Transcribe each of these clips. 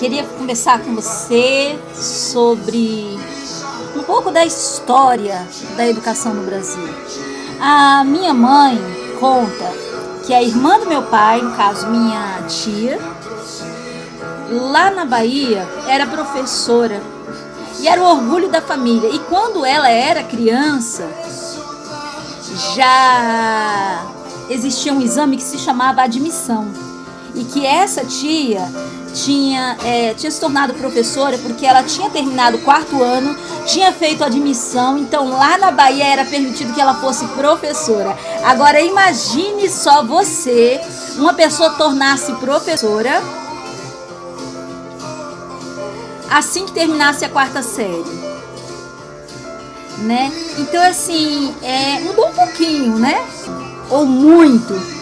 Queria conversar com você sobre um pouco da história da educação no Brasil. A minha mãe conta que a irmã do meu pai, no caso minha tia, lá na Bahia era professora e era o orgulho da família. E quando ela era criança, já existia um exame que se chamava admissão. E que essa tia tinha se tornado professora porque ela tinha terminado o 4º ano, tinha feito admissão, então lá na Bahia era permitido que ela fosse professora. Agora imagine só você, uma pessoa tornar-se professora assim que terminasse a 4ª série, né? Então assim, mudou um pouquinho, né? Ou muito.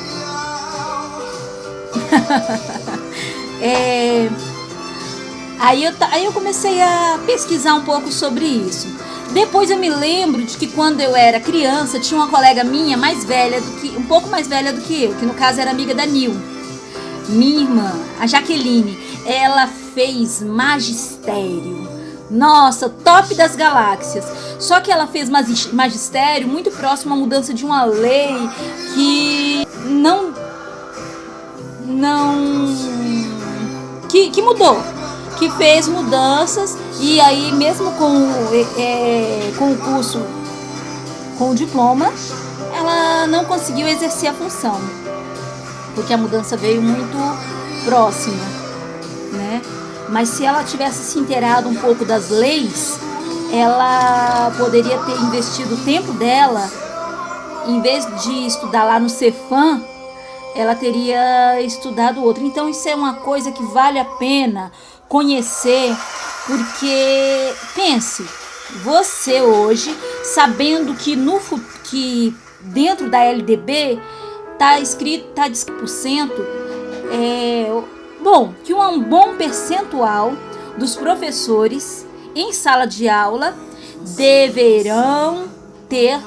Aí eu comecei a pesquisar um pouco sobre isso. Depois eu me lembro de que quando eu era criança tinha uma colega minha um pouco mais velha do que eu, que no caso era amiga da Nil, minha irmã, a Jaqueline. Ela fez magistério. Nossa, top das galáxias. Só que ela fez magistério muito próximo à mudança de uma lei que que mudou, que fez mudanças, e aí mesmo com o curso, com o diploma, ela não conseguiu exercer a função, porque a mudança veio muito próxima, né? Mas se ela tivesse se inteirado um pouco das leis, ela poderia ter investido o tempo dela, em vez de estudar lá no Cefam, ela teria estudado outro. Então isso é uma coisa que vale a pena conhecer, porque pense, você hoje, sabendo que que dentro da LDB está escrito 10%, que um bom percentual dos professores em sala de aula deverão ter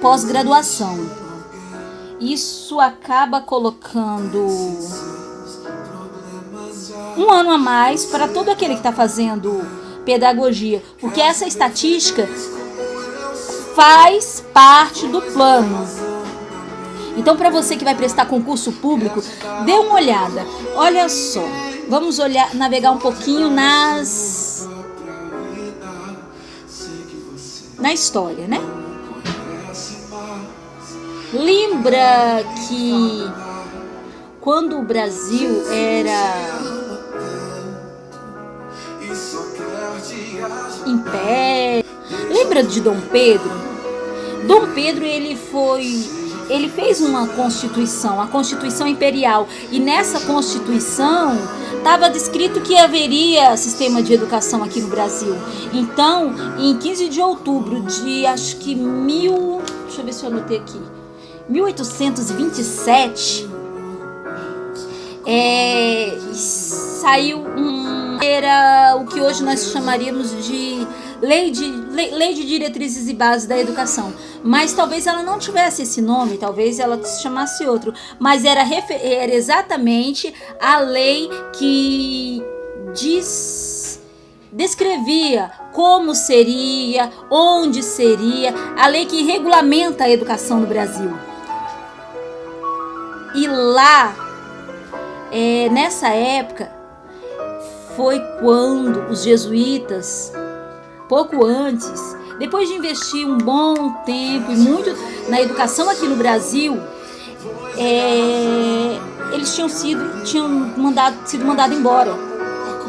pós-graduação. Isso acaba colocando um ano a mais para todo aquele que está fazendo pedagogia, porque essa estatística faz parte do plano. Então, para você que vai prestar concurso público, dê uma olhada. Olha só, vamos navegar um pouquinho na história, né? Lembra que quando o Brasil era império, lembra de Dom Pedro? Dom Pedro ele fez uma constituição, a Constituição Imperial, e nessa Constituição estava descrito que haveria sistema de educação aqui no Brasil. Então, em 15 de outubro de deixa eu ver se eu anotei aqui, 1827, saiu era o que hoje nós chamaríamos de lei de diretrizes e bases da educação, mas talvez ela não tivesse esse nome, talvez ela se chamasse outro, mas era exatamente a lei que descrevia como seria, onde seria, a lei que regulamenta a educação no Brasil. E lá, nessa época, foi quando os jesuítas, pouco antes, depois de investir um bom tempo e muito na educação aqui no Brasil, eles tinham sido mandados embora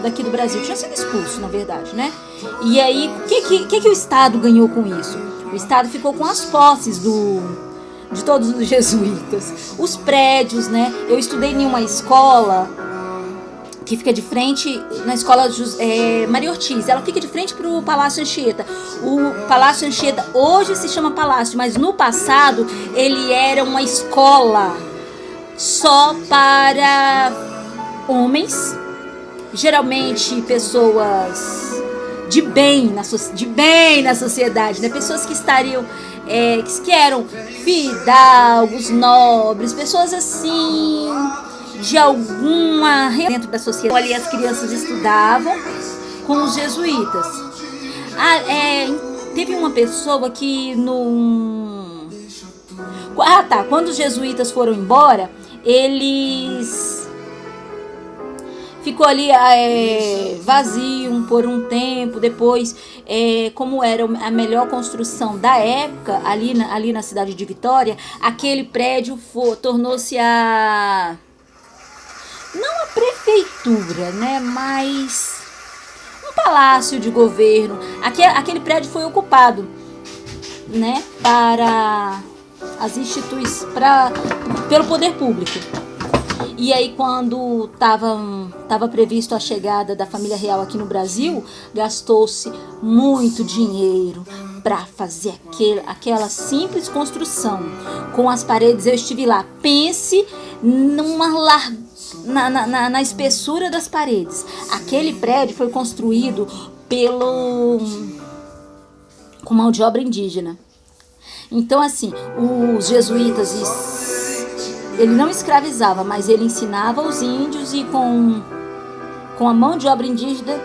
daqui do Brasil, tinham sido expulsos, na verdade, né? E aí, o que o Estado ganhou com isso? O Estado ficou com as posses de todos os jesuítas, os prédios, né? Eu estudei em uma escola que fica de frente, na escola Maria Ortiz, ela fica de frente para o Palácio Anchieta. O Palácio Anchieta hoje se chama Palácio, mas no passado ele era uma escola só para homens, geralmente pessoas de bem na sociedade, né? Pessoas que estariam, que eram fidalgos, nobres, pessoas assim de alguma dentro da sociedade. Ali as crianças estudavam com os jesuítas. Teve uma pessoa que quando os jesuítas foram embora, eles ficou ali vazio por um tempo. Depois, como era a melhor construção da época, ali na cidade de Vitória, aquele prédio tornou-se não a prefeitura, né, mas um palácio de governo. Aquele prédio foi ocupado, né, para as instituições, pelo poder público. E aí, quando estava previsto a chegada da família real aqui no Brasil, gastou-se muito dinheiro para fazer aquela simples construção com as paredes. Eu estive lá. Pense na espessura das paredes. Aquele prédio foi construído com mão de obra indígena. Então, assim, os jesuítas, ele não escravizava, mas ele ensinava os índios, e com a mão de obra indígena,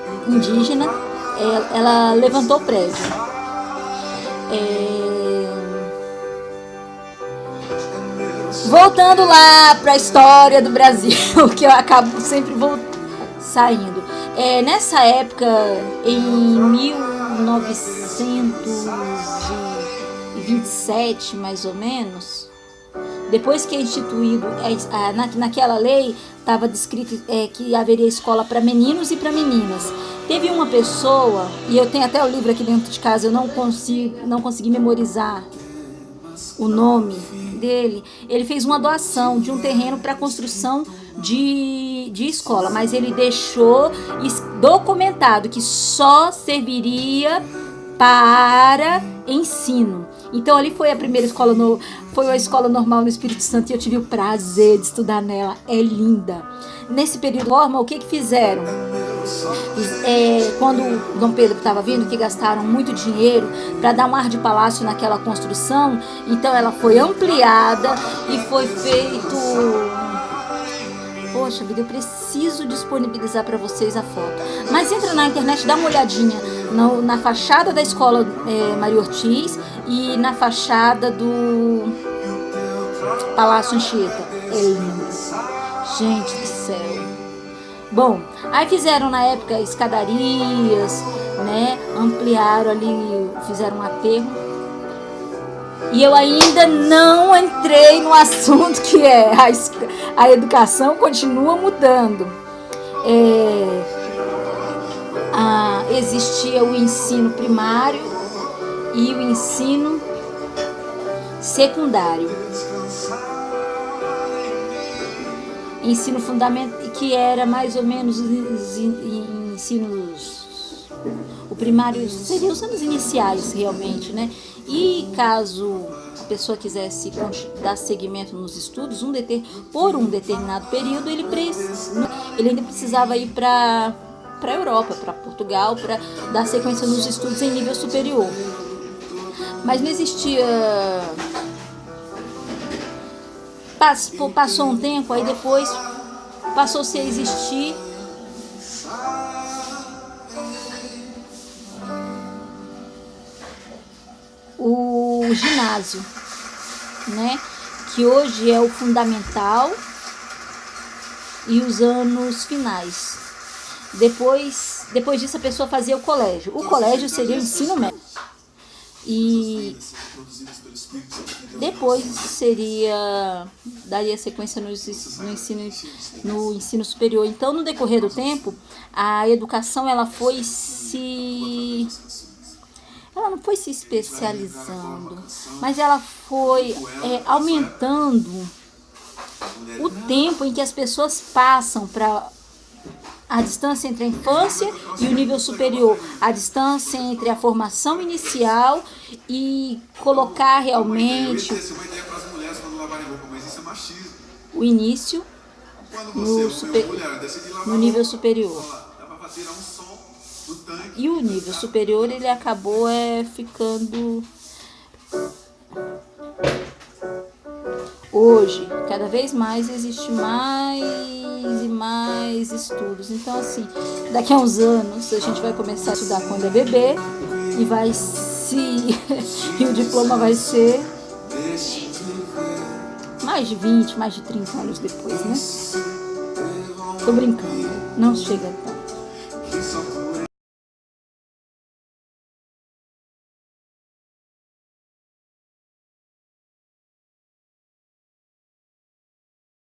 ela levantou o prédio. Voltando lá para a história do Brasil, que eu acabo sempre saindo. Nessa época, em 1927, mais ou menos, depois que é instituído, naquela lei estava descrito que haveria escola para meninos e para meninas. Teve uma pessoa, e eu tenho até o livro aqui dentro de casa, eu não consegui memorizar o nome dele. Ele fez uma doação de um terreno para construção de escola, mas ele deixou documentado que só serviria para ensino. Então ali foi a primeira escola, foi uma escola normal no Espírito Santo, e eu tive o prazer de estudar nela. É linda. Nesse período, o que fizeram? Quando Dom Pedro estava vindo, que gastaram muito dinheiro para dar um ar de palácio naquela construção, então ela foi ampliada e foi feito... Poxa vida, eu preciso disponibilizar para vocês a foto. Mas entra na internet, dá uma olhadinha na fachada da escola Maria Ortiz e na fachada do Palácio Anchieta. É lindo. Gente do céu. Bom, aí fizeram na época escadarias, né? Ampliaram ali, fizeram um aterro. E eu ainda não entrei no assunto que a educação continua mudando. Existia o ensino primário e o ensino secundário. Ensino fundamental, que era mais ou menos os ensinos... O primário seria os anos iniciais, realmente, né? E caso a pessoa quisesse dar seguimento nos estudos, por um determinado período, ele ainda precisava ir para a Europa, para Portugal, para dar sequência nos estudos em nível superior. Mas não existia... Passou um tempo, aí depois passou-se a existir o ginásio, né? Que hoje é o fundamental e os anos finais. Depois disso a pessoa fazia o colégio. O colégio seria o ensino médio. E depois daria sequência no ensino superior. Então, no decorrer do tempo, a educação ela não foi se especializando, mas ela foi aumentando o tempo em que as pessoas passam para a distância entre a infância e o nível superior, a distância entre a formação inicial e colocar realmente o início no nível superior. E o nível superior ele acabou ficando Hoje, cada vez mais existe mais e mais estudos. Então, assim, daqui a uns anos a gente vai começar a estudar quando é bebê e vai se e o diploma vai ser mais de 20, mais de 30 anos depois, né? Tô brincando, não chega